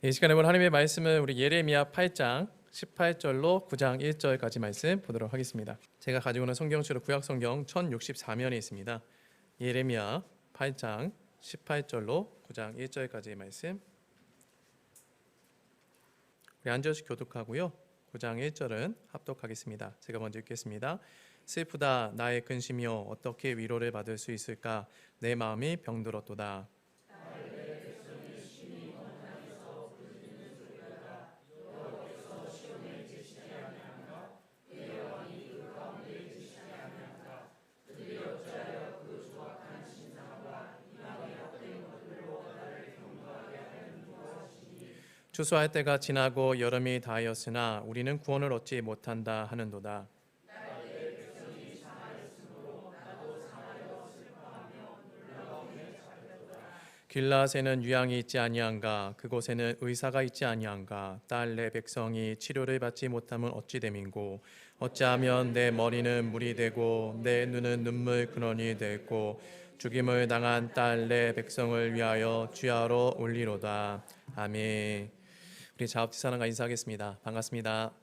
이 시간에 볼 하나님의 말씀은 우리 예레미야 8장 18절로 9장 1절까지 말씀 보도록 하겠습니다. 제가 가지고 있는 성경수로 구약 성경 1064면에 있습니다. 예레미야 8장 18절로 9장 1절까지의 말씀. 우리 앉아서 교독하고요. 9장 1절은 합독하겠습니다. 제가 먼저 읽겠습니다. 슬프다 나의 근심이여 어떻게 위로를 받을 수 있을까 내 마음이 병들었도다. 추수할 때가 지나고 여름이 다하였으나 우리는 구원을 얻지 못한다 하는도다. 길라앗에는 유양이 있지 아니한가 그곳에는 의사가 있지 아니한가 딸 내 백성이 치료를 받지 못함은 어찌 됨인고 어찌하면 내 머리는 물이 되고 내 눈은 눈물 근원이 되고 죽임을 당한 딸 내 백성을 위하여 주야로 올리로다. 아멘. 우리 자업지 사랑과 인사하겠습니다. 반갑습니다.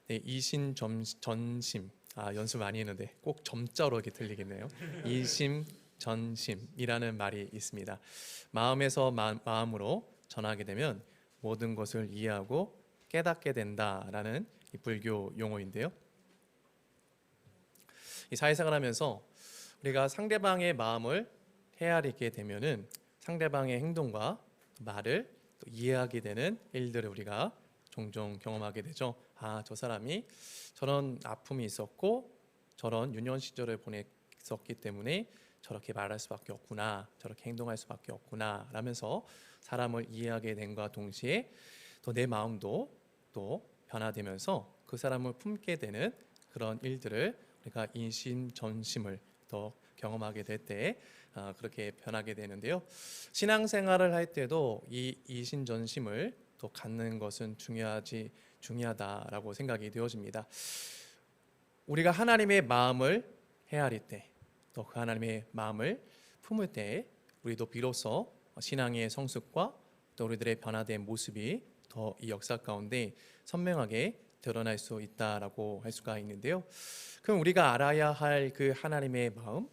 네, 이신전심. 연습 많이 했는데 꼭 점자로 이렇게 들리겠네요. 이심전심이라는 말이 있습니다. 마음에서 마음으로 전하게 되면 모든 것을 이해하고 깨닫게 된다라는 이 불교 용어인데요. 이 사회생활 하면서 우리가 상대방의 마음을 헤아리게 되면은 상대방의 행동과 말을 또 이해하게 되는 일들을 우리가 종종 경험하게 되죠. 저 사람이 저런 아픔이 있었고 저런 유년 시절을 보냈었기 때문에 저렇게 말할 수밖에 없구나, 저렇게 행동할 수밖에 없구나 라면서 사람을 이해하게 된과 동시에 또 내 마음도 또 변화되면서 그 사람을 품게 되는 그런 일들을 우리가 인신전심을 더 경험하게 될 때 그렇게 변하게 되는데요. 신앙생활을 할 때도 이 이신전심을 또 갖는 것은 중요하다라고 생각이 되어집니다. 우리가 하나님의 마음을 헤아릴 때, 또 그 하나님의 마음을 품을 때 우리도 비로소 신앙의 성숙과 또 우리들의 변화된 모습이 더 이 역사 가운데 선명하게 드러날 수 있다라고 할 수가 있는데요. 그럼 우리가 알아야 할 그 하나님의 마음,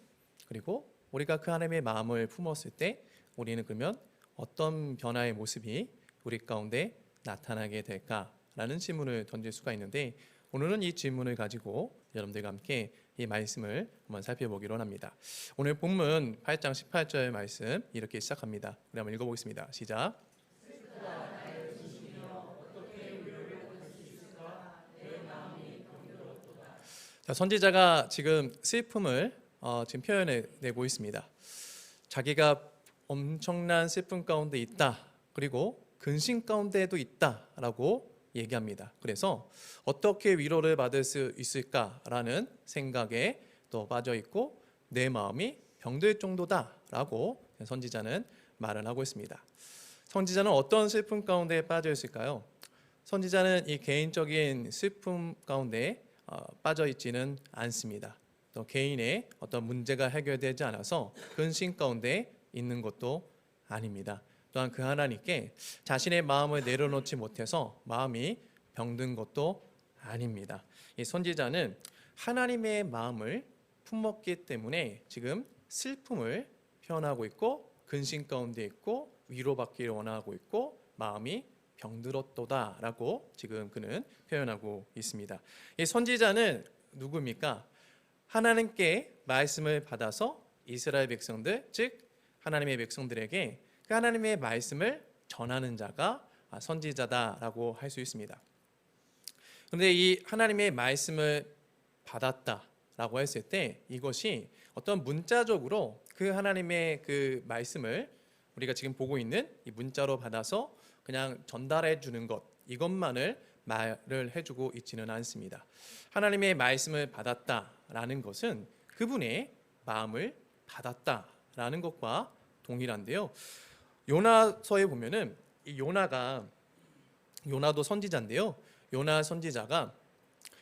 그리고 우리가 그 하나님의 마음을 품었을 때 우리는 그러면 어떤 변화의 모습이 우리 가운데 나타나게 될까라는 질문을 던질 수가 있는데, 오늘은 이 질문을 가지고 여러분들과 함께 이 말씀을 한번 살펴보기로 합니다. 오늘 본문 8장 18절 말씀 이렇게 시작합니다. 우리 한번 읽어보겠습니다. 시작. 선지자가 지금 슬픔을 지금 표현해내고 있습니다. 자기가 엄청난 슬픔 가운데 있다, 그리고 근심 가운데도 있다라고 얘기합니다. 그래서 어떻게 위로를 받을 수 있을까라는 생각에 또 빠져 있고 내 마음이 병들 정도다라고 선지자는 말을 하고 있습니다. 선지자는 어떤 슬픔 가운데 빠져 있을까요? 선지자는 이 개인적인 슬픔 가운데 빠져 있지는 않습니다. 또 개인의 어떤 문제가 해결되지 않아서 근심 가운데 있는 것도 아닙니다. 또한 그 하나님께 자신의 마음을 내려놓지 못해서 마음이 병든 것도 아닙니다. 이 선지자는 하나님의 마음을 품었기 때문에 지금 슬픔을 표현하고 있고 근심 가운데 있고 위로받기를 원하고 있고 마음이 병들었도다라고 지금 그는 표현하고 있습니다. 이 선지자는 누구입니까? 하나님께 말씀을 받아서 이스라엘 백성들, 즉 하나님의 백성들에게 그 하나님의 말씀을 전하는 자가 선지자다라고 할 수 있습니다. 그런데 이 하나님의 말씀을 받았다라고 했을 때 이것이 어떤 문자적으로 그 하나님의 그 말씀을 우리가 지금 보고 있는 이 문자로 받아서 그냥 전달해 주는 것, 이것만을 말을 해주고 있지는 않습니다. 하나님의 말씀을 받았다라는 것은 그분의 마음을 받았다라는 것과 동일한데요. 요나서에 보면은 이 요나도 선지자인데요. 요나 선지자가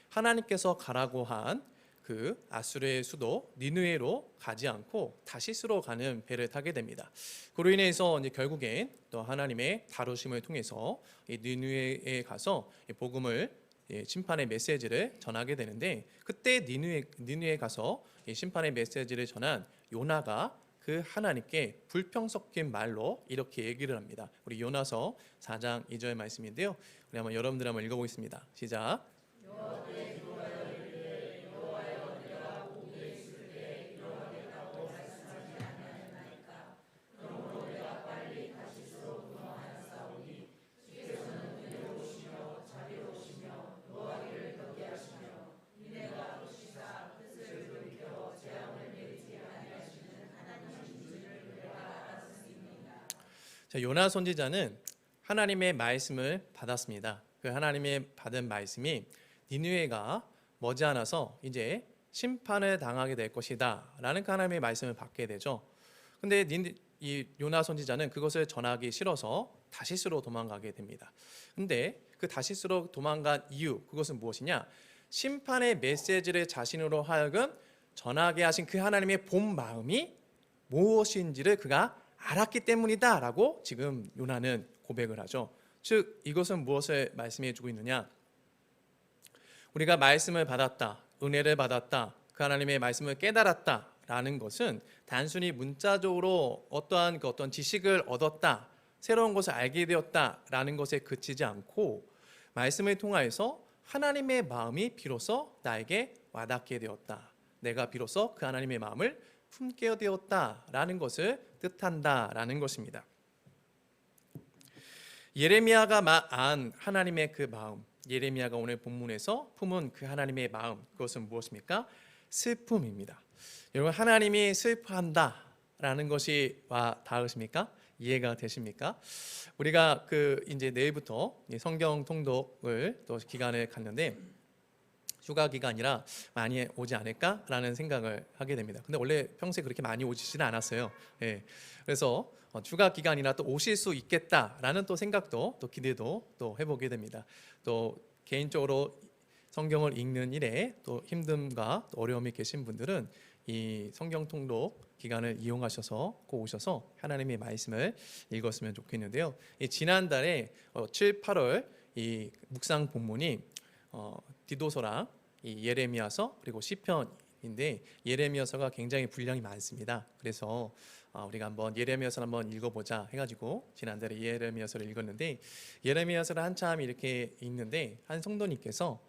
하나님께서 가라고 한 그 아수르의 수도 니느웨로 가지 않고 다시스로 가는 배를 타게 됩니다. 그로 인해서 이제 결국엔 또 하나님의 다루심을 통해서 이 니느웨에 가서 복음을 심판의 메시지를 전하게 되는데, 그때 니느웨에 가서 심판의 메시지를 전한 요나가 그 하나님께 불평 섞인 말로 이렇게 얘기를 합니다. 우리 요나서 4장 2절 말씀인데요. 우리 한번 여러분들 한번 읽어보겠습니다. 시작. 자, 요나 선지자는 하나님의 말씀을 받았습니다. 그 하나님의 받은 말씀이 니느웨가 머지않아서 이제 심판을 당하게 될 것이다 라는 그 하나님의 말씀을 받게 되죠. 근데 이 요나 선지자는 그것을 전하기 싫어서 다시스로 도망가게 됩니다. 근데 그 다시스로 도망간 이유, 그것은 무엇이냐? 심판의 메시지를 자신으로 하여금 전하게 하신 그 하나님의 본 마음이 무엇인지를 그가 알았기 때문이다라고 지금 요나는 고백을 하죠. 즉 이것은 무엇을 말씀해 주고 있느냐? 우리가 말씀을 받았다, 은혜를 받았다, 그 하나님의 말씀을 깨달았다라는 것은 단순히 문자적으로 어떠한 지식을 얻었다, 새로운 것을 알게 되었다라는 것에 그치지 않고 말씀을 통하여서 하나님의 마음이 비로소 나에게 와닿게 되었다, 내가 비로소 그 하나님의 마음을 품게 되었다라는 것을 뜻한다라는 것입니다. 예레미야가 말한 하나님의 그 마음, 예레미야가 오늘 본문에서 품은 그 하나님의 마음, 그것은 무엇입니까? 슬픔입니다. 여러분, 하나님이 슬퍼한다라는 것이 와 닿으십니까? 이해가 되십니까? 우리가 이제 내일부터 성경 통독을 또 기간을 갖는데 휴가 기간이라 많이 오지 않을까라는 생각을 하게 됩니다. 근데 원래 평소에 그렇게 많이 오시지는 않았어요. 그래서 휴가 기간이라 또 오실 수 있겠다라는 또 생각도 또 기대도 또 해보게 됩니다. 또 개인적으로 성경을 읽는 일에 또 힘듦과 또 어려움이 계신 분들은 이 성경 통독 기간을 이용하셔서 꼭 오셔서 하나님의 말씀을 읽었으면 좋겠는데요. 지난달에 7, 8월 이 묵상 본문이 디도서랑 이 예레미야서 그리고 시편인데 예레미야서가 굉장히 분량이 많습니다. 그래서 우리가 한번 예레미야서를 한번 읽어보자 해가지고 지난달에 예레미야서를 읽었는데, 예레미야서를 한참 이렇게 읽는데 한 성도님께서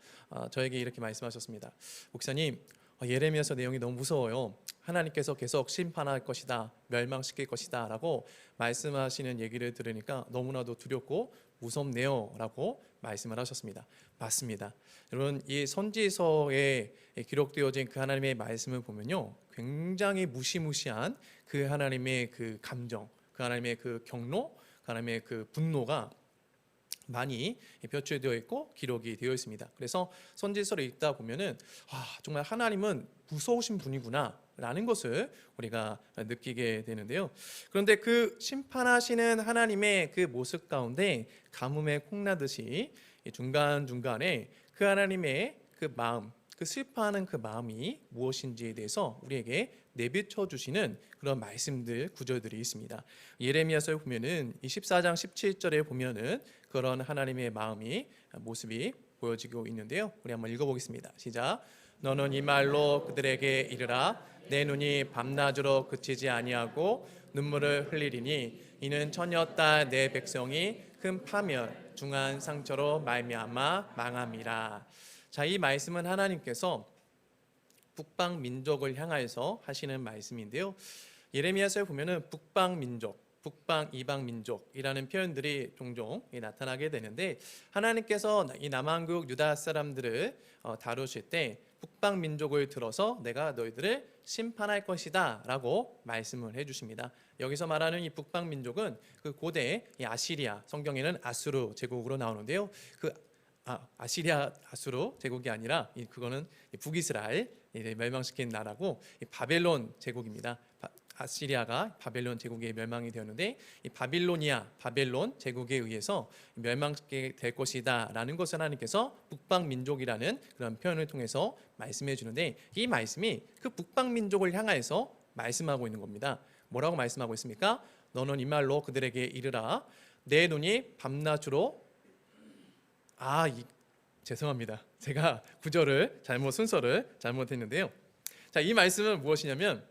저에게 이렇게 말씀하셨습니다. 목사님, 예레미야서 내용이 너무 무서워요. 하나님께서 계속 심판할 것이다, 멸망시킬 것이다 라고 말씀하시는 얘기를 들으니까 너무나도 두렵고 무섭네요 라고 말씀을 하셨습니다. 맞습니다. 여러분, 이 선지서에 기록되어진 그 하나님의 말씀을 보면요, 굉장히 무시무시한 그 하나님의 그 감정, 그 하나님의 그 경로, 그 하나님의 그 분노가 많이 표출되어 있고 기록이 되어 있습니다. 그래서 선지서를 읽다 보면은 정말 하나님은 무서우신 분이구나 라는 것을 우리가 느끼게 되는데요. 그런데 그 심판하시는 하나님의 그 모습 가운데 가뭄에 콩나듯이 중간중간에 그 하나님의 그 마음, 그 슬퍼하는 그 마음이 무엇인지에 대해서 우리에게 내비쳐 주시는 그런 말씀들, 구절들이 있습니다. 예레미야서에 보면은 24장 17절에 보면은 그런 하나님의 마음이 모습이 보여지고 있는데요. 우리 한번 읽어보겠습니다. 시작. 너는 이 말로 그들에게 이르라. 내 눈이 밤낮으로 그치지 아니하고 눈물을 흘리리니 이는 처녀딸 내 백성이 큰 파멸 중한 상처로 말미암아 망함이라. 자, 이 말씀은 하나님께서 북방 민족을 향하여서 하시는 말씀인데요. 예레미야서에 보면은 북방 민족, 북방 이방 민족이라는 표현들이 종종 나타나게 되는데, 하나님께서 이 남한국 유다 사람들을 다루실 때 북방 민족을 들어서 내가 너희들을 심판할 것이다 라고 말씀을 해주십니다. 여기서 말하는 이 북방 민족은 그 고대 이 아시리아, 성경에는 아수르 제국으로 나오는데요. 아시리아 아수르 제국이 아니라 그거는 북이스라엘 멸망시킨 나라고 바벨론 제국입니다. 아시리아가 바벨론 제국에 멸망이 되었는데 이 바벨론 제국에 의해서 멸망하게 될 것이다라는 것을 하나님께서 북방 민족이라는 그런 표현을 통해서 말씀해 주는데 이 말씀이 그 북방 민족을 향하여서 말씀하고 있는 겁니다. 뭐라고 말씀하고 있습니까? 너는 이 말로 그들에게 이르라 내 눈이 밤낮으로 죄송합니다. 제가 순서를 잘못했는데요. 자, 이 말씀은 무엇이냐면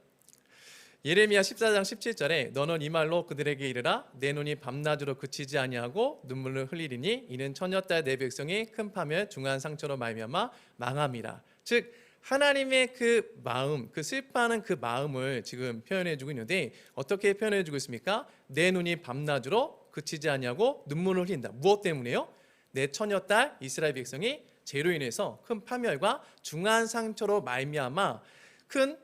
예레미야 14장 17절에 너는 이 말로 그들에게 이르라 내 눈이 밤낮으로 그치지 아니하고 눈물을 흘리리니 이는 처녀딸 내 백성이 큰 파멸 중한 상처로 말미암아 망함이라. 즉 하나님의 그 마음, 그 슬퍼하는 그 마음을 지금 표현해 주고 있는데 어떻게 표현해 주고 있습니까? 내 눈이 밤낮으로 그치지 아니하고 눈물을 흘린다. 무엇 때문에요? 내 처녀딸 이스라엘 백성이 죄로 인해서 큰 파멸과 중한 상처로 말미암아 큰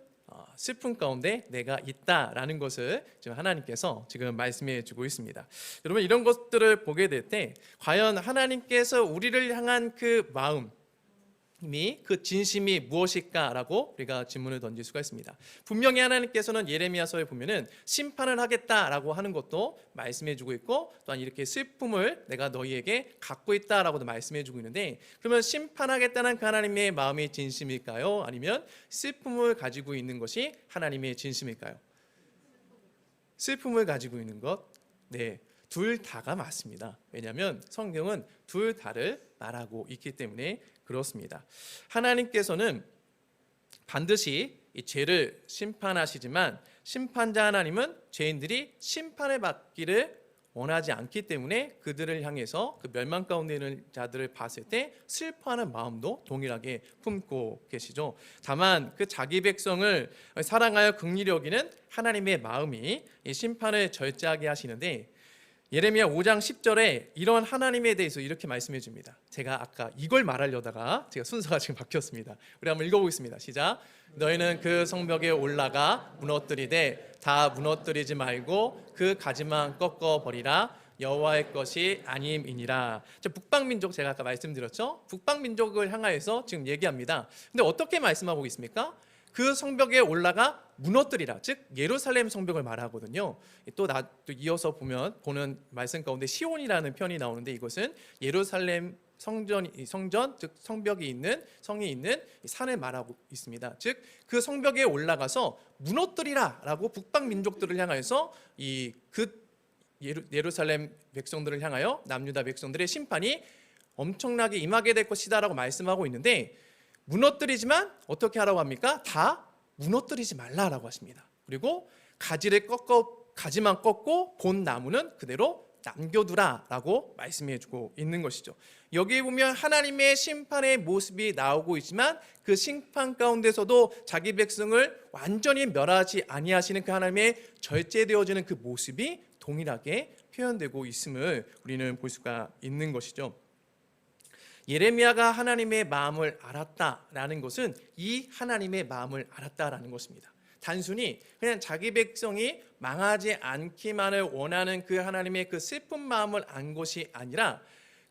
슬픔 가운데 내가 있다라는 것을 지금 하나님께서 지금 말씀해 주고 있습니다. 여러분 이런 것들을 보게 될 때 과연 하나님께서 우리를 향한 그 마음이 그 진심이 무엇일까라고 우리가 질문을 던질 수가 있습니다. 분명히 하나님께서는 예레미야서에 보면은 심판을 하겠다라고 하는 것도 말씀해 주고 있고 또한 이렇게 슬픔을 내가 너희에게 갖고 있다라고도 말씀해 주고 있는데 그러면 심판하겠다는 그 하나님의 마음이 진심일까요? 아니면 슬픔을 가지고 있는 것이 하나님의 진심일까요? 슬픔을 가지고 있는 것, 네, 둘 다가 맞습니다. 왜냐하면 성경은 둘 다를 말하고 있기 때문에 그렇습니다. 하나님께서는 반드시 이 죄를 심판하시지만 심판자 하나님은 죄인들이 심판을 받기를 원하지 않기 때문에 그들을 향해서 그 멸망 가운데 있는 자들을 봤을 때 슬퍼하는 마음도 동일하게 품고 계시죠. 다만 그 자기 백성을 사랑하여 긍휼히 여기는 하나님의 마음이 이 심판을 절제하게 하시는데 예레미야 5장 10절에 이런 하나님에 대해서 이렇게 말씀해 줍니다. 제가 아까 이걸 말하려다가 제가 순서가 지금 바뀌었습니다. 우리 한번 읽어보겠습니다. 시작. 너희는 그 성벽에 올라가 무너뜨리되 다 무너뜨리지 말고 그 가지만 꺾어버리라. 여호와의 것이 아님이니라. 북방민족 제가 아까 말씀드렸죠. 북방민족을 향하여서 지금 얘기합니다. 근데 어떻게 말씀하고 있습니까? 그 성벽에 올라가 무너뜨리라. 즉 예루살렘 성벽을 말하거든요. 또 이어서 보는 말씀 가운데 시온이라는 편이 나오는데 이것은 예루살렘 성전 즉 성벽이 있는 성이 있는 산을 말하고 있습니다. 즉 그 성벽에 올라가서 무너뜨리라라고 북방 민족들을 향해서 예루살렘 백성들을 향하여 남유다 백성들의 심판이 엄청나게 임하게 될 것이다라고 말씀하고 있는데 무너뜨리지만 어떻게 하라고 합니까? 다 무너뜨리지 말라라고 하십니다. 그리고 가지만 꺾고 본 나무는 그대로 남겨두라라고 말씀해주고 있는 것이죠. 여기에 보면 하나님의 심판의 모습이 나오고 있지만 그 심판 가운데서도 자기 백성을 완전히 멸하지 아니하시는 그 하나님의 절제되어지는 그 모습이 동일하게 표현되고 있음을 우리는 볼 수가 있는 것이죠. 예레미야가 하나님의 마음을 알았다라는 것은 이 하나님의 마음을 알았다라는 것입니다. 단순히 그냥 자기 백성이 망하지 않기만을 원하는 그 하나님의 그 슬픈 마음을 안 것이 아니라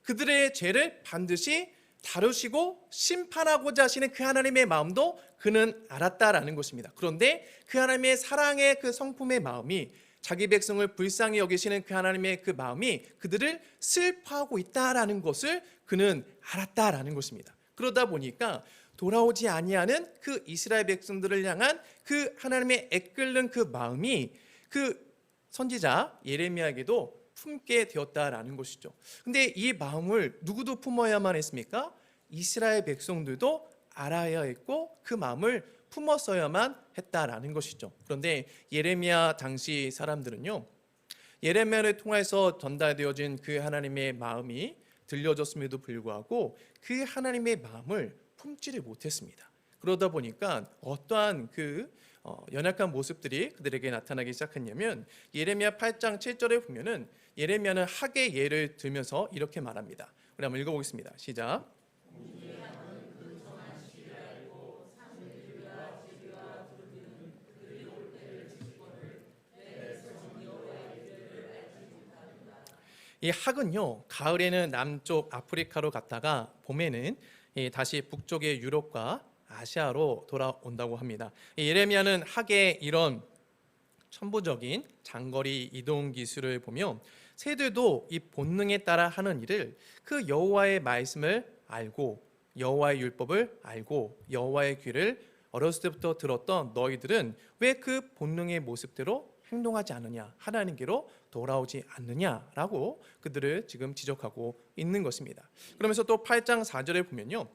그들의 죄를 반드시 다루시고 심판하고자 하시는 그 하나님의 마음도 그는 알았다라는 것입니다. 그런데 그 하나님의 사랑의 그 성품의 마음이 자기 백성을 불쌍히 여기시는 그 하나님의 그 마음이 그들을 슬퍼하고 있다라는 것을 그는 알았다라는 것입니다. 그러다 보니까 돌아오지 아니하는 그 이스라엘 백성들을 향한 그 하나님의 애끓는 그 마음이 그 선지자 예레미야에게도 품게 되었다라는 것이죠. 근데 이 마음을 누구도 품어야만 했습니까? 이스라엘 백성들도 알아야 했고 그 마음을 품었어야만 했다라는 것이죠. 그런데 예레미야 당시 사람들은요, 예레미야를 통해서 전달되어진 그 하나님의 마음이 들려졌음에도 불구하고 그 하나님의 마음을 품지를 못했습니다. 그러다 보니까 어떠한 연약한 모습들이 그들에게 나타나기 시작했냐면 예레미야 8장 7절에 보면은 예레미야는 학의 예를 들면서 이렇게 말합니다. 우리 한번 읽어보겠습니다. 시작. 이 학은요, 가을에는 남쪽 아프리카로 갔다가 봄에는 다시 북쪽의 유럽과 아시아로 돌아온다고 합니다. 예레미야는 학의 이런 천부적인 장거리 이동 기술을 보면 새들도 이 본능에 따라 하는 일을 그 여호와의 말씀을 알고 여호와의 율법을 알고 여호와의 귀를 어렸을 때부터 들었던 너희들은 왜 그 본능의 모습대로 행동하지 않느냐, 하나님께로 돌아오지 않느냐라고 그들을 지금 지적하고 있는 것입니다. 그러면서 또 8장 4절에 보면요,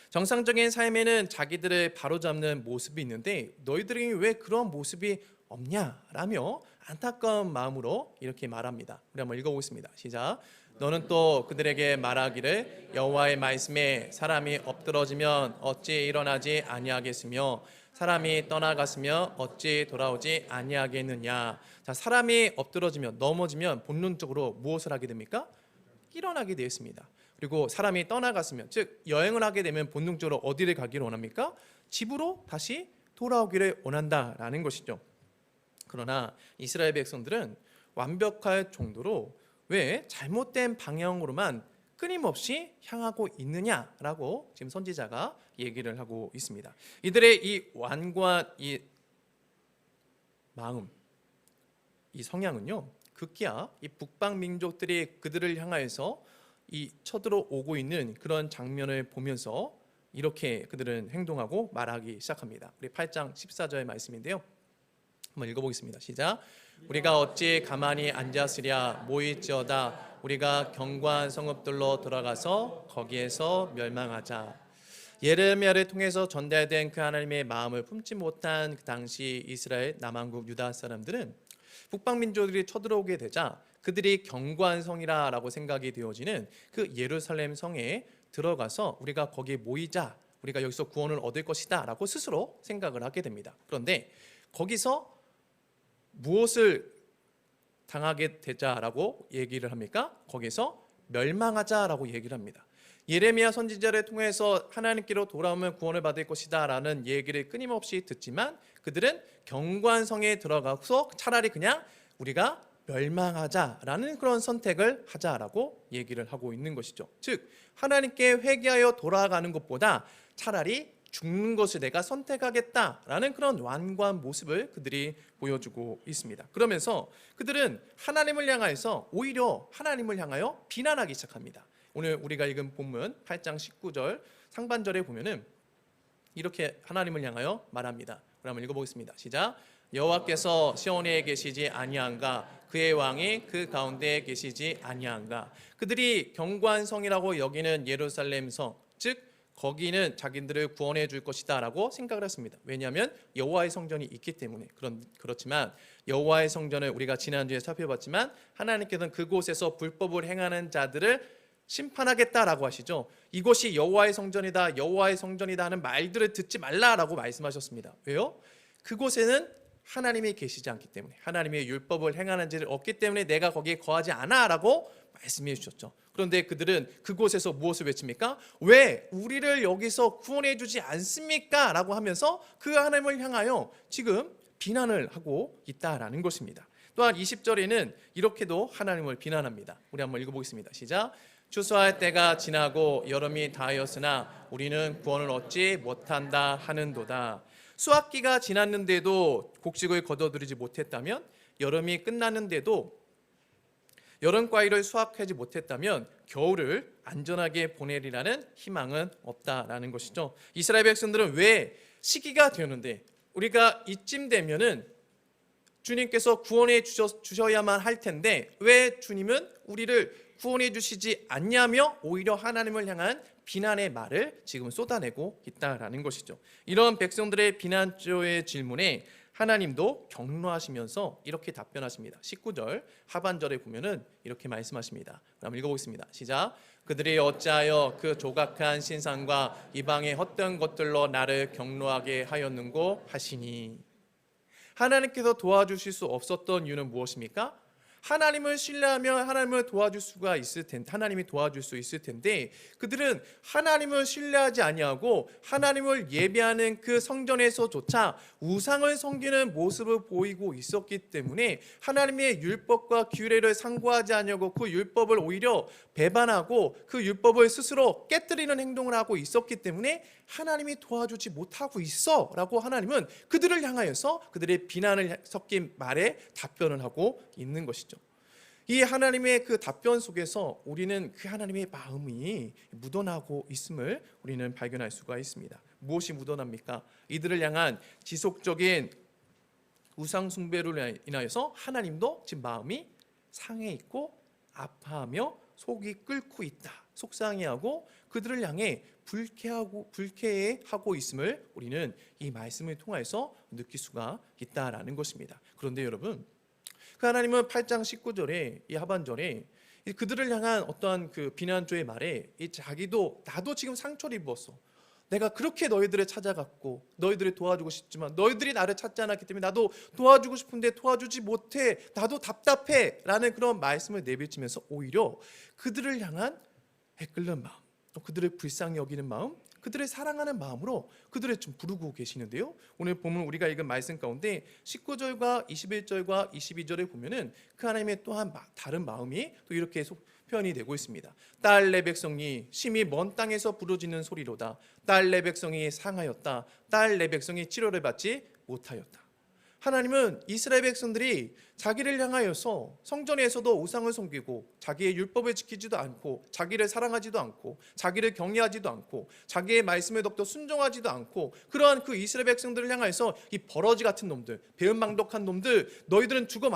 정상적인 삶에는 자기들을 바로잡는 모습이 있는데 너희들에게 왜 그런 모습이 없냐라며 안타까운 마음으로 이렇게 말합니다. 우리 한번 읽어보겠습니다. 시작. 너는 또 그들에게 말하기를 여호와의 말씀에 사람이 엎드러지면 어찌 일어나지 아니하겠으며 사람이 떠나갔으며 어찌 돌아오지 아니하겠느냐. 자, 사람이 엎드러지면 넘어지면 본능적으로 무엇을 하게 됩니까? 일어나게 되어 있습니다. 그리고 사람이 떠나갔으면, 즉 여행을 하게 되면 본능적으로 어디를 가기를 원합니까? 집으로 다시 돌아오기를 원한다라는 것이죠. 그러나 이스라엘 백성들은 완벽할 정도로 왜 잘못된 방향으로만 끊임없이 향하고 있느냐라고 지금 선지자가 얘기를 하고 있습니다. 이들의 이 완고한 이 마음, 이 성향은요, 급기야 이 북방 민족들이 그들을 향하여서 이 쳐들어오고 있는 그런 장면을 보면서 이렇게 그들은 행동하고 말하기 시작합니다. 우리 8장 14절의 말씀인데요, 한번 읽어보겠습니다. 시작. 우리가 어찌 가만히 앉았으랴 모일지어다 우리가 견고한 성읍들로 돌아가서 거기에서 멸망하자. 예레미야를 통해서 전달된 그 하나님의 마음을 품지 못한 그 당시 이스라엘 남왕국 유다 사람들은 북방 민족들이 쳐들어오게 되자 그들이 견고한 성이라고 생각이 되어지는 그 예루살렘 성에 들어가서 우리가 거기에 모이자, 우리가 여기서 구원을 얻을 것이다 라고 스스로 생각을 하게 됩니다. 그런데 거기서 무엇을 당하게 되자라고 얘기를 합니까? 거기서 멸망하자라고 얘기를 합니다. 예레미야 선지자를 통해서 하나님께로 돌아오면 구원을 받을 것이다 라는 얘기를 끊임없이 듣지만 그들은 견고한 성에 들어가서 차라리 그냥 우리가 멸망하자라는 그런 선택을 하자라고 얘기를 하고 있는 것이죠. 즉 하나님께 회개하여 돌아가는 것보다 차라리 죽는 것을 내가 선택하겠다라는 그런 완고한 모습을 그들이 보여주고 있습니다. 그러면서 그들은 하나님을 향하여서 오히려 하나님을 향하여 비난하기 시작합니다. 오늘 우리가 읽은 본문 8장 19절 상반절에 보면은 이렇게 하나님을 향하여 말합니다. 우리 한번 읽어보겠습니다. 시작. 여호와께서 시온에 계시지 아니한가 그의 왕이 그 가운데에 계시지 아니한가. 그들이 견고한 성이라고 여기는 예루살렘 성, 즉 거기는 자기들을 구원해 줄 것이다 라고 생각을 했습니다. 왜냐하면 여호와의 성전이 있기 때문에. 그렇지만 여호와의 성전을 우리가 지난주에 살펴봤지만 하나님께서는 그곳에서 불법을 행하는 자들을 심판하겠다라고 하시죠. 이곳이 여호와의 성전이다, 여호와의 성전이다 하는 말들을 듣지 말라라고 말씀하셨습니다. 왜요? 그곳에는 하나님이 계시지 않기 때문에, 하나님의 율법을 행하는 자를 없기 때문에 내가 거기에 거하지 않아라고 말씀해 주셨죠. 그런데 그들은 그곳에서 무엇을 외칩니까? 왜 우리를 여기서 구원해 주지 않습니까? 라고 하면서 그 하나님을 향하여 지금 비난을 하고 있다라는 것입니다. 또한 20절에는 이렇게도 하나님을 비난합니다. 우리 한번 읽어보겠습니다. 시작. 추수할 때가 지나고 여름이 다하였으나 우리는 구원을 얻지 못한다 하는도다. 수확기가 지났는데도 곡식을 거둬들이지 못했다면, 여름이 끝났는데도 여름 과일을 수확하지 못했다면 겨울을 안전하게 보내리라는 희망은 없다라는 것이죠. 이스라엘 백성들은 왜 시기가 되었는데 우리가 이쯤 되면은 주님께서 구원해 주셔야만 할 텐데 왜 주님은 우리를 구원해 주시지 않냐며 오히려 하나님을 향한 비난의 말을 지금 쏟아내고 있다라는 것이죠. 이런 백성들의 비난조의 질문에 하나님도 격노하시면서 이렇게 답변하십니다. 19절 하반절에 보면은 이렇게 말씀하십니다. 한번 읽어보겠습니다. 시작. 그들이 어찌하여 그 조각한 신상과 이방의 헛된 것들로 나를 격노하게 하였는고 하시니. 하나님께서 도와주실 수 없었던 이유는 무엇입니까? 하나님을 신뢰하면 하나님을 도와줄 수가 있을 텐데, 하나님이 도와줄 수 있을 텐데, 그들은 하나님을 신뢰하지 아니하고 하나님을 예배하는 그 성전에서조차 우상을 섬기는 모습을 보이고 있었기 때문에 하나님의 율법과 규례를 상고하지 아니하고 그 율법을 오히려 배반하고 그 율법을 스스로 깨뜨리는 행동을 하고 있었기 때문에 하나님이 도와주지 못하고 있어 라고 하나님은 그들을 향하여서 그들의 비난을 섞인 말에 답변을 하고 있는 것이죠. 이 하나님의 그 답변 속에서 우리는 그 하나님의 마음이 묻어나고 있음을 우리는 발견할 수가 있습니다. 무엇이 묻어납니까? 이들을 향한 지속적인 우상 숭배로 인하여서 하나님도 지금 마음이 상해 있고 아파하며 속이 끓고 있다, 속상해하고 그들을 향해 불쾌해하고 있음을 우리는 이 말씀을 통해서 느낄 수가 있다라는 것입니다. 그런데 여러분, 그 하나님은 8장 19절에 이 하반절에 그들을 향한 어떠한 그 비난조의 말에 자기도 나도 지금 상처를 입었어. 내가 그렇게 너희들을 찾아갔고 너희들을 도와주고 싶지만 너희들이 나를 찾지 않았기 때문에 나도 도와주고 싶은데 도와주지 못해. 나도 답답해 라는 그런 말씀을 내비치면서 오히려 그들을 향한 애끓는 마음, 또 그들을 불쌍히 여기는 마음, 그들을 사랑하는 마음으로 그들을 좀 부르고 계시는데요. 오늘 보면 우리가 읽은 말씀 가운데 19절과 21절과 22절에 보면은 그 하나님의 또한 다른 마음이 또 이렇게 표현이 되고 있습니다. 딸 내 백성이 심히 먼 땅에서 부르짖는 소리로다. 딸 내 백성이 상하였다. 딸 내 백성이 치료를 받지 못하였다. 하나님은 이스라엘 백성들이 자기를 향하여서 성전에서도 우상을 섬기고 자기의 율법을 지키지도 않고 자기를 사랑하지도 않고 자기를 경외하지도 않고 자기의 말씀에 더욱더 순종하지도 않고 그러한 그 이스라엘 백성들을 향하여서 이 버러지 같은 놈들, 배은망덕한 놈들, 너희들은 죽어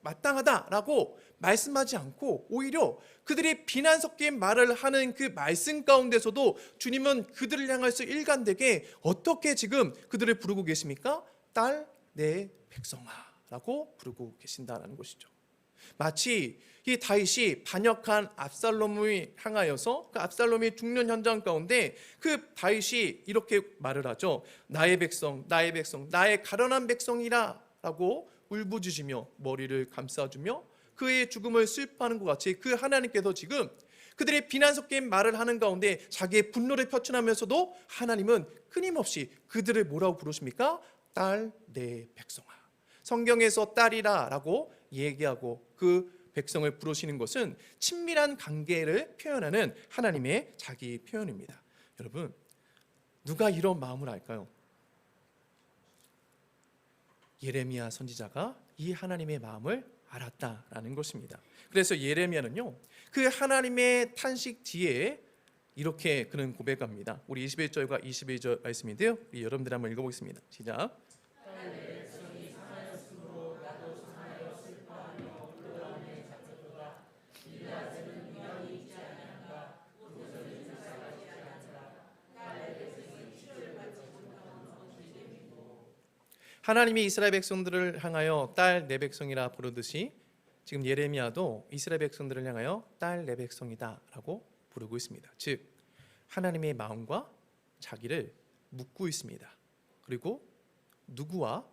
마땅하다라고 말씀하지 않고 오히려 그들이 비난 섞인 말을 하는 그 말씀 가운데서도 주님은 그들을 향해서 일관되게 어떻게 지금 그들을 부르고 계십니까? 딸 내 백성아라고 부르고 계신다라는 것이죠. 마치 이 다윗이 반역한 압살롬을 향하여서 그 압살롬이 죽는 현장 가운데 그 다윗이 이렇게 말을 하죠. 나의 백성, 나의 백성, 나의 가련한 백성이라 라고 울부짖으며 머리를 감싸주며 그의 죽음을 슬퍼하는 것 같이 그 하나님께서 지금 그들의 비난 섞인 말을 하는 가운데 자기의 분노를 표출하면서도 하나님은 끊임없이 그들을 뭐라고 부르십니까? 딸 내 백성아. 성경에서 딸이라 라고 얘기하고 그 백성을 부르시는 것은 친밀한 관계를 표현하는 하나님의 자기 표현입니다. 여러분, 누가 이런 마음을 알까요? 예레미야 선지자가 이 하나님의 마음을 알았다라는 것입니다. 그래서 예레미야는요, 그 하나님의 탄식 뒤에 이렇게 그는 고백합니다. 우리 21절과 22절 말씀인데요, 우리 여러분들 한번 읽어보겠습니다. 시작. 하나님이 이스라엘 백성들을 향하여 딸 내 백성이라 부르듯이 지금 예레미야도 이스라엘 백성들을 향하여 딸 내 백성이다 라고 부르고 있습니다. 즉 하나님의 마음과 자기를 묻고 있습니다. 그리고 누구와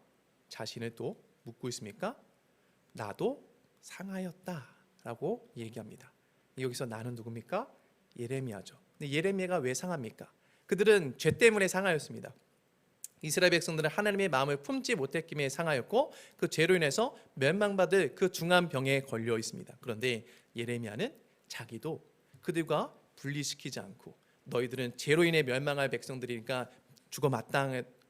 자신을 또 묻고 있습니까? 나도 상하였다 라고 얘기합니다. 여기서 나는 누굽니까? 예레미야죠. 근데 예레미야가 왜 상합니까? 그들은 죄 때문에 상하였습니다. 이스라엘 백성들은 하나님의 마음을 품지 못했기에 상하였고 그 죄로 인해서 멸망받을 그 중한 병에 걸려 있습니다. 그런데 예레미야는 자기도 그들과 분리시키지 않고 너희들은 죄로 인해 멸망할 백성들이니까 죽어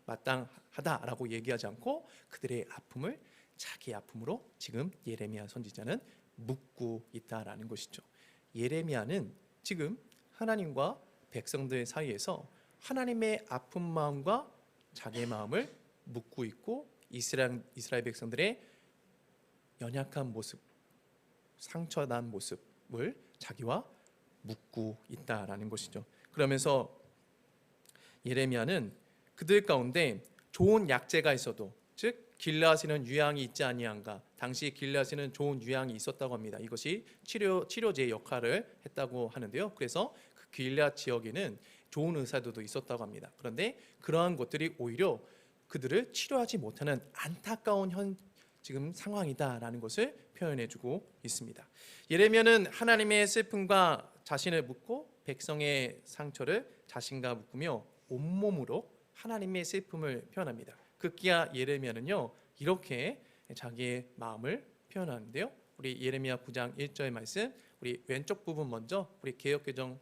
마땅하다라고 얘기하지 않고 그들의 아픔을 자기 아픔으로 지금 예레미야 선지자는 묻고 있다라는 것이죠. 예레미야는 지금 하나님과 백성들 사이에서 하나님의 아픈 마음과 자기의 마음을 묻고 있고 이스라엘 백성들의 연약한 모습, 상처난 모습을 자기와 묻고 있다라는 것이죠. 그러면서 예레미야는 그들 가운데 좋은 약재가 있어도, 즉 길르앗에는 유향이 있지 아니한가, 당시 길르앗에는 좋은 유향이 있었다고 합니다. 이것이 치료제의 역할을 했다고 하는데요. 그래서 그 길르앗 지역에는 좋은 의사들도 있었다고 합니다. 그런데 그러한 것들이 오히려 그들을 치료하지 못하는 안타까운 지금 상황이다라는 것을 표현해주고 있습니다. 예레미야는 하나님의 슬픔과 자신을 묻고 백성의 상처를 자신과 묶으며 온몸으로 하나님의 슬픔을 표현합니다. 급기야 예레미야는요 이렇게 자기의 마음을 표현하는데요. 우리 예레미야 9장 1절 말씀, 우리 왼쪽 부분 먼저 우리 개역개정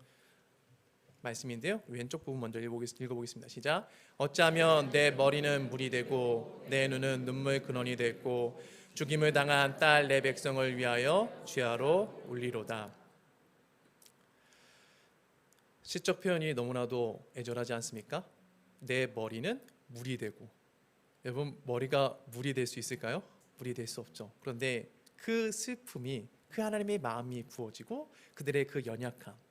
말씀인데요. 왼쪽 부분 먼저 읽어보겠습니다. 시작. 어찌하면 내 머리는 물이 되고 내 눈은 눈물 근원이 됐고 죽임을 당한 딸 내 백성을 위하여 주야로 울리로다. 시적 표현이 너무나도 애절하지 않습니까? 내 머리는 물이 되고, 여러분 머리가 물이 될 수 있을까요? 물이 될 수 없죠. 그런데 그 슬픔이, 그 하나님의 마음이 부어지고 그들의 그 연약함,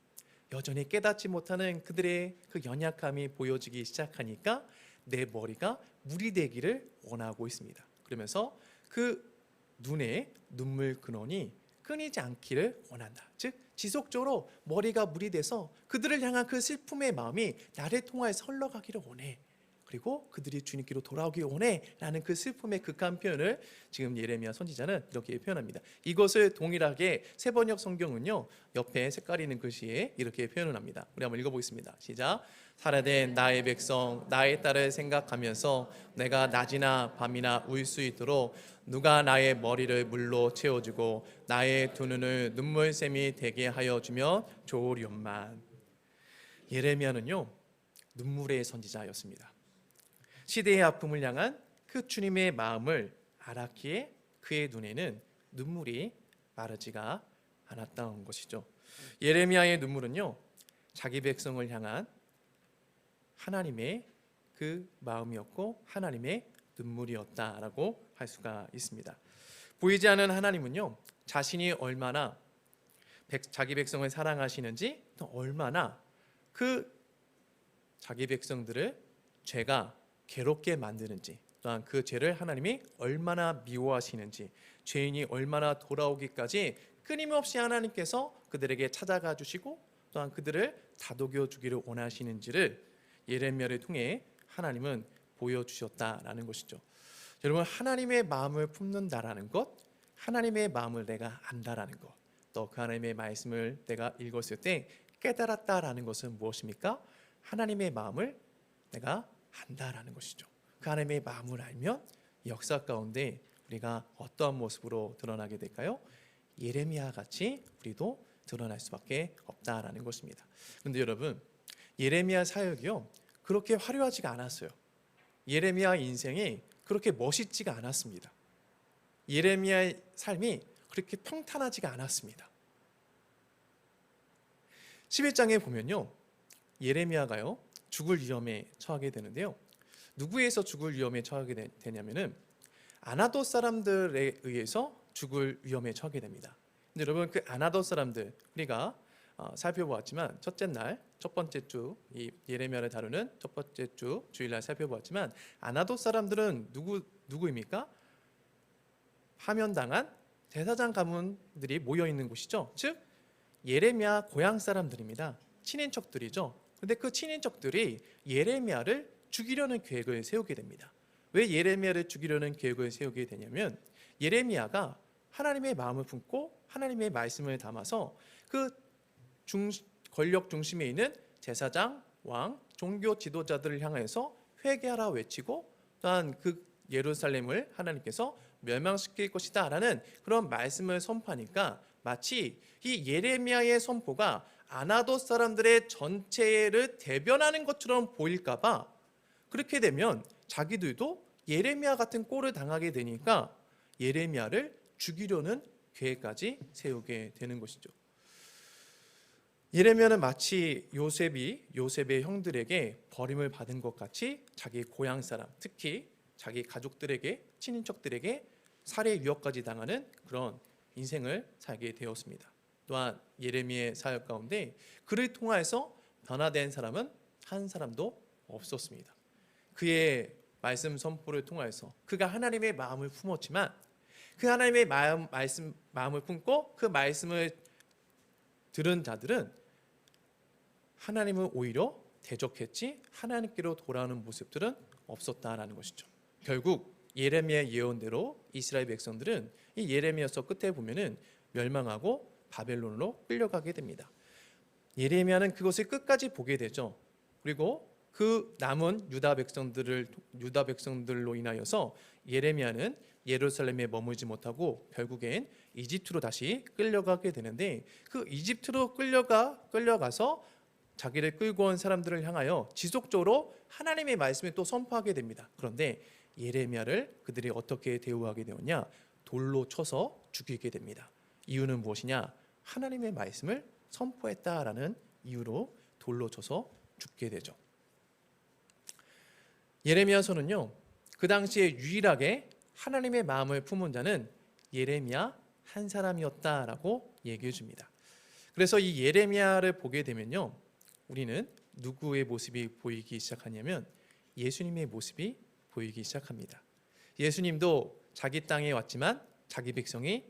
여전히 깨닫지 못하는 그들의 그 연약함이 보여지기 시작하니까 내 머리가 물이 되기를 원하고 있습니다. 그러면서 그 눈에 눈물 근원이 끊이지 않기를 원한다. 즉 지속적으로 머리가 물이 돼서 그들을 향한 그 슬픔의 마음이 나를 통하여서 흘러가기를 원해. 그리고 그들이 주님께로 돌아오기 원해 라는 그 슬픔의 극한 표현을 지금 예레미야 선지자는 이렇게 표현합니다. 이것을 동일하게 세번역 성경은요 옆에 색깔 있는 글씨에 이렇게 표현을 합니다. 우리 한번 읽어보겠습니다. 시작. 살아된 나의 백성 나의 딸을 생각하면서 내가 낮이나 밤이나 울 수 있도록 누가 나의 머리를 물로 채워주고 나의 두 눈을 눈물샘이 되게 하여 주면 좋으련만. 예레미야는요 눈물의 선지자였습니다. 시대의 아픔을 향한 그 주님의 마음을 알았기에 그의 눈에는 눈물이 마르지가 않았다는 것이죠. 예레미야의 눈물은요 자기 백성을 향한 하나님의 그 마음이었고 하나님의 눈물이었다라고 할 수가 있습니다. 보이지 않는 하나님은요 자신이 얼마나 자기 백성을 사랑하시는지, 또 얼마나 그 자기 백성들을 죄가 괴롭게 만드는지, 또한 그 죄를 하나님이 얼마나 미워하시는지, 죄인이 얼마나 돌아오기까지 끊임없이 하나님께서 그들에게 찾아가 주시고 또한 그들을 다독여 주기를 원하시는지를 예레미야를 통해 하나님은 보여주셨다라는 것이죠. 여러분 하나님의 마음을 품는다라는 것, 하나님의 마음을 내가 안다라는 것, 또 그 하나님의 말씀을 내가 읽었을 때 깨달았다라는 것은 무엇입니까? 하나님의 마음을 내가 안다라는 것이죠. 그 하나님의 마음을 알면 역사 가운데 우리가 어떠한 모습으로 드러나게 될까요? 예레미야 같이 우리도 드러날 수밖에 없다라는 것입니다. 그런데 여러분 예레미야 사역이요 그렇게 화려하지가 않았어요. 예레미야 인생이 그렇게 멋있지가 않았습니다. 예레미야의 삶이 그렇게 평탄하지가 않았습니다. 11장에 보면요 예레미야가요 죽을 위험에 처하게 되는데요. 누구에서 죽을 위험에 처하게 되냐면은 아나돗 사람들에 의해서 죽을 위험에 처하게 됩니다. 근데 여러분 그 아나돗 사람들 우리가 살펴보았지만 첫째 날 첫 번째 주 이 예레미야를 다루는 첫 번째 주 주일날 살펴보았지만 아나돗 사람들은 누구입니까? 파면당한 대사장 가문들이 모여 있는 곳이죠. 즉 예레미야 고향 사람들입니다. 친인척들이죠. 근데 그 친인척들이 예레미야를 죽이려는 계획을 세우게 됩니다. 왜 예레미야를 죽이려는 계획을 세우게 되냐면 예레미야가 하나님의 마음을 품고 하나님의 말씀을 담아서 그 권력 중심에 있는 제사장, 왕, 종교 지도자들을 향해서 회개하라 외치고 또한 그 예루살렘을 하나님께서 멸망시킬 것이다 라는 그런 말씀을 선포하니까 마치 이 예레미야의 선포가 아나돗 사람들의 전체를 대변하는 것처럼 보일까 봐 그렇게 되면 자기들도 예레미야 같은 꼴을 당하게 되니까 예레미야를 죽이려는 계획까지 세우게 되는 것이죠. 예레미야는 마치 요셉의 형들에게 버림을 받은 것 같이 자기 고향 사람, 특히 자기 가족들에게, 친인척들에게 살해 위협까지 당하는 그런 인생을 살게 되었습니다. 또한 예레미야의 사역 가운데 그를 통하여서 변화된 사람은 한 사람도 없었습니다. 그의 말씀 선포를 통하여서 그가 하나님의 마음을 품었지만 그 하나님의 마음을 품고 그 말씀을 들은 자들은 하나님을 오히려 대적했지 하나님께로 돌아오는 모습들은 없었다라는 것이죠. 결국 예레미야 예언대로 이스라엘 백성들은 이 예레미야서 끝에 보면은 멸망하고 바벨론으로 끌려가게 됩니다. 예레미야는 그것을 끝까지 보게 되죠. 그리고 그 남은 유다 백성들로 인하여서 예레미야는 예루살렘에 머물지 못하고 결국엔 이집트로 다시 끌려가게 되는데, 그 이집트로 끌려가서 자기를 끌고 온 사람들을 향하여 지속적으로 하나님의 말씀을 또 선포하게 됩니다. 그런데 예레미야를 그들이 어떻게 대우하게 되었냐? 돌로 쳐서 죽이게 됩니다. 이유는 무엇이냐? 하나님의 말씀을 선포했다라는 이유로 돌로 쳐서 죽게 되죠. 예레미야서는요, 그 당시에 유일하게 하나님의 마음을 품은 자는 예레미야 한 사람이었다라고 얘기해 줍니다. 그래서 이 예레미야를 보게 되면요, 우리는 누구의 모습이 보이기 시작하냐면 예수님의 모습이 보이기 시작합니다. 예수님도 자기 땅에 왔지만 자기 백성이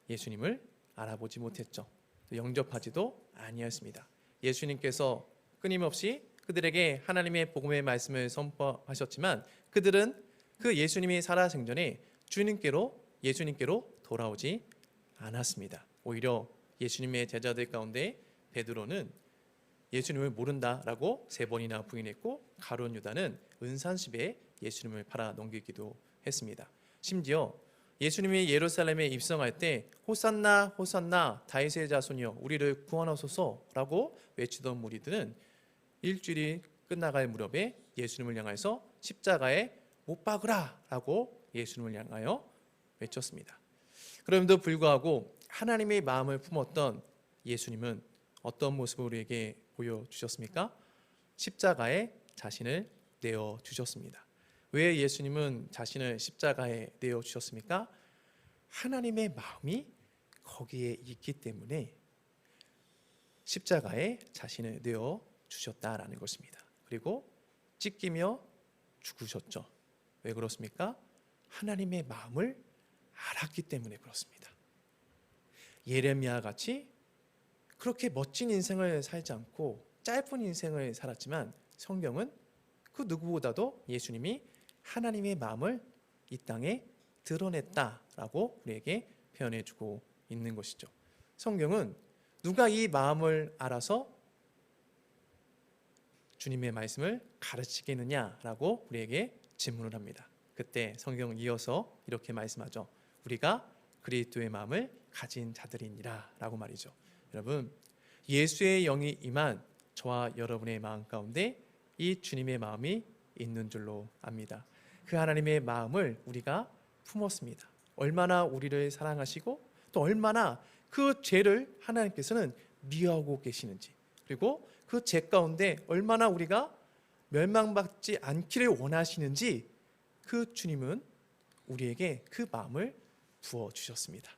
예수님을 알아보지 못했죠. 영접하지도 아니었습니다. 예수님께서 끊임없이 그들에게 하나님의 복음의 말씀을 선포하셨지만 그들은 그 예수님이 살아생전에 예수님께로 돌아오지 않았습니다. 오히려 예수님의 제자들 가운데 베드로는 예수님을 모른다라고 3번이나 부인했고, 가룟 유다는 은산십에 예수님을 팔아 넘기기도 했습니다. 심지어 예수님이 예루살렘에 입성할 때 호산나 호산나 다윗의 자손이여 우리를 구원하소서라고 외치던 무리들은 일주일이 끝나갈 무렵에 예수님을 향해서 십자가에 못 박으라라고 예수님을 향하여 외쳤습니다. 그럼에도 불구하고 하나님의 마음을 품었던 예수님은 어떤 모습을 우리에게 보여주셨습니까? 십자가에 자신을 내어주셨습니다. 왜 예수님은 자신을 십자가에 내어주셨습니까? 하나님의 마음이 거기에 있기 때문에 십자가에 자신을 내어주셨다라는 것입니다. 그리고 찢기며 죽으셨죠. 왜 그렇습니까? 하나님의 마음을 알았기 때문에 그렇습니다. 예레미야 같이 그렇게 멋진 인생을 살지 않고 짧은 인생을 살았지만 성경은 그 누구보다도 예수님이 하나님의 마음을 이 땅에 드러냈다라고 우리에게 표현해주고 있는 것이죠. 성경은 누가 이 마음을 알아서 주님의 말씀을 가르치겠느냐라고 우리에게 질문을 합니다. 그때 성경은 이어서 이렇게 말씀하죠. 우리가 그리스도의 마음을 가진 자들이니라 라고 말이죠. 여러분, 예수의 영이 임한 저와 여러분의 마음 가운데 이 주님의 마음이 있는 줄로 압니다. 그 하나님의 마음을 우리가 품었습니다. 얼마나 우리를 사랑하시고 또 얼마나 그 죄를 하나님께서는 미워하고 계시는지, 그리고 그 죄 가운데 얼마나 우리가 멸망받지 않기를 원하시는지 그 주님은 우리에게 그 마음을 부어주셨습니다.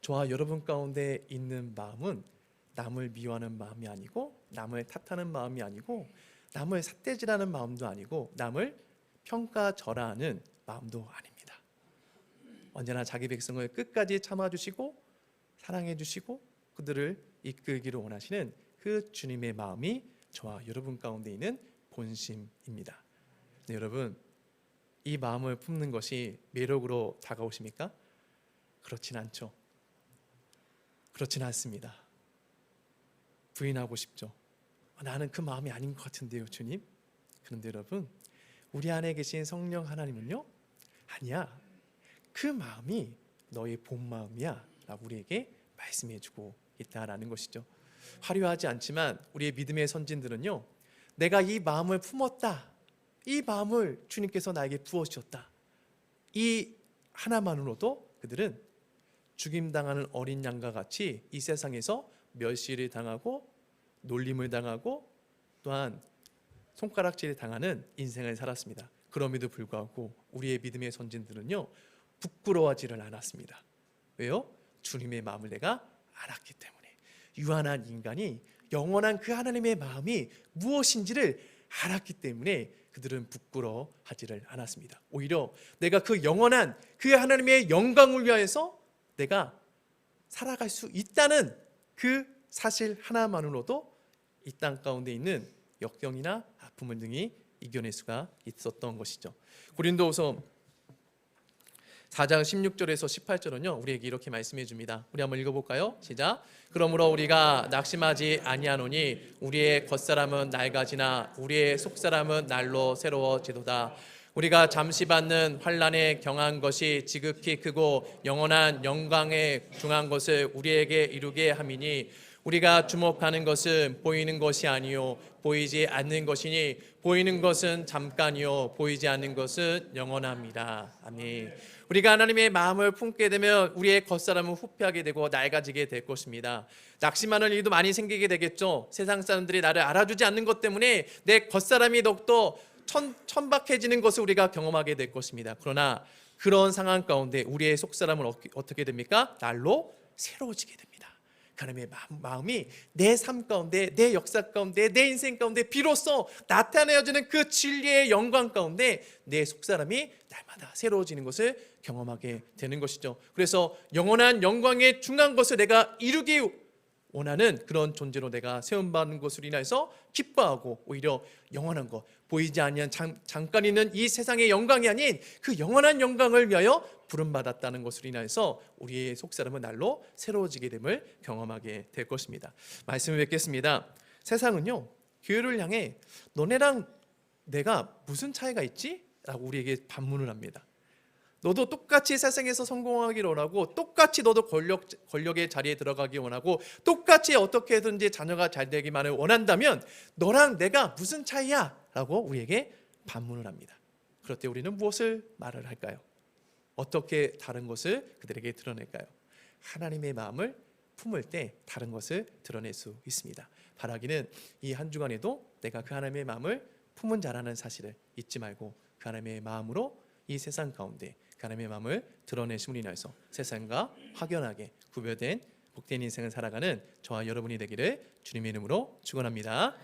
저와 여러분 가운데 있는 마음은 남을 미워하는 마음이 아니고 남을 탓하는 마음이 아니고 남을 삿대질하는 마음도 아니고 남을 평가절하하는 마음도 아닙니다. 언제나 자기 백성을 끝까지 참아주시고 사랑해주시고 그들을 이끌기를 원하시는 그 주님의 마음이 저와 여러분 가운데 있는 본심입니다. 네, 여러분, 이 마음을 품는 것이 매력으로 다가오십니까? 그렇진 않죠. 그렇진 않습니다. 부인하고 싶죠. 나는 그 마음이 아닌 것 같은데요, 주님. 그런데 여러분, 우리 안에 계신 성령 하나님은요, 아니야, 그 마음이 너의 본 마음이야 라고 우리에게 말씀해주고 있다라는 것이죠. 화려하지 않지만 우리의 믿음의 선진들은요, 내가 이 마음을 품었다, 이 마음을 주님께서 나에게 부어주셨다, 이 하나만으로도 그들은 죽임당하는 어린 양과 같이 이 세상에서 멸시를 당하고 놀림을 당하고 또한 손가락질을 당하는 인생을 살았습니다. 그럼에도 불구하고 우리의 믿음의 선진들은요, 부끄러워하지를 않았습니다. 왜요? 주님의 마음을 내가 알았기 때문에. 유한한 인간이 영원한 그 하나님의 마음이 무엇인지를 알았기 때문에 그들은 부끄러워하지를 않았습니다. 오히려 내가 그 영원한 그 하나님의 영광을 위하여서 내가 살아갈 수 있다는 그 사실 하나만으로도 이 땅 가운데 있는 역경이나 아픔을 등이 이겨낼 수가 있었던 것이죠. 고린도후서 4장 16절에서 18절은요 우리에게 이렇게 말씀해 줍니다. 우리 한번 읽어볼까요? 시작. 그러므로 우리가 낙심하지 아니하노니 우리의 겉사람은 낡아지나 우리의 속사람은 날로 새로워지도다. 우리가 잠시 받는 환난에 경한 것이 지극히 크고 영원한 영광에 중한 것을 우리에게 이루게 함이니 우리가 주목하는 것은 보이는 것이 아니요 보이지 않는 것이니 보이는 것은 잠깐이요 보이지 않는 것은 영원합니다. 아멘. 우리가 하나님의 마음을 품게 되면 우리의 겉사람은 후패하게 되고 낡아지게 될 것입니다. 낙심하는 일도 많이 생기게 되겠죠. 세상 사람들이 나를 알아주지 않는 것 때문에 내 겉사람이 더욱더 천박해지는 것을 우리가 경험하게 될 것입니다. 그러나 그런 상황 가운데 우리의 속사람은 어떻게 됩니까? 날로 새로워지게 됩니다. 하나님의 마음이 내 삶 가운데, 내 역사 가운데, 내 인생 가운데 비로소 나타내어지는 그 진리의 영광 가운데 내 속사람이 날마다 새로워지는 것을 경험하게 되는 것이죠. 그래서 영원한 영광에 중한 것을 내가 이루기 원하는 그런 존재로 내가 세움받는 것으로 인해서 기뻐하고 오히려 영원한 것, 보이지 아니한 잠깐 있는 이 세상의 영광이 아닌 그 영원한 영광을 위하여 부름받았다는 것으로 인해서 우리의 속사람은 날로 새로워지게 됨을 경험하게 될 것입니다. 말씀을 뵙겠습니다. 세상은요 교회를 향해 너네랑 내가 무슨 차이가 있지? 라고 우리에게 반문을 합니다. 너도 똑같이 세상에서 성공하기를 원하고 똑같이 너도 권력의 자리에 들어가기 원하고 똑같이 어떻게든지 자녀가 잘 되기만을 원한다면 너랑 내가 무슨 차이야? 라고 우리에게 반문을 합니다. 그럴 때 우리는 무엇을 말을 할까요? 어떻게 다른 것을 그들에게 드러낼까요? 하나님의 마음을 품을 때 다른 것을 드러낼 수 있습니다. 바라기는 이 한 주간에도 내가 그 하나님의 마음을 품은 자라는 사실을 잊지 말고 그 하나님의 마음으로 이 세상 가운데 그 하나님의 마음을 드러내심으로 인해서 세상과 확연하게 구별된 복된 인생을 살아가는 저와 여러분이 되기를 주님의 이름으로 축원합니다.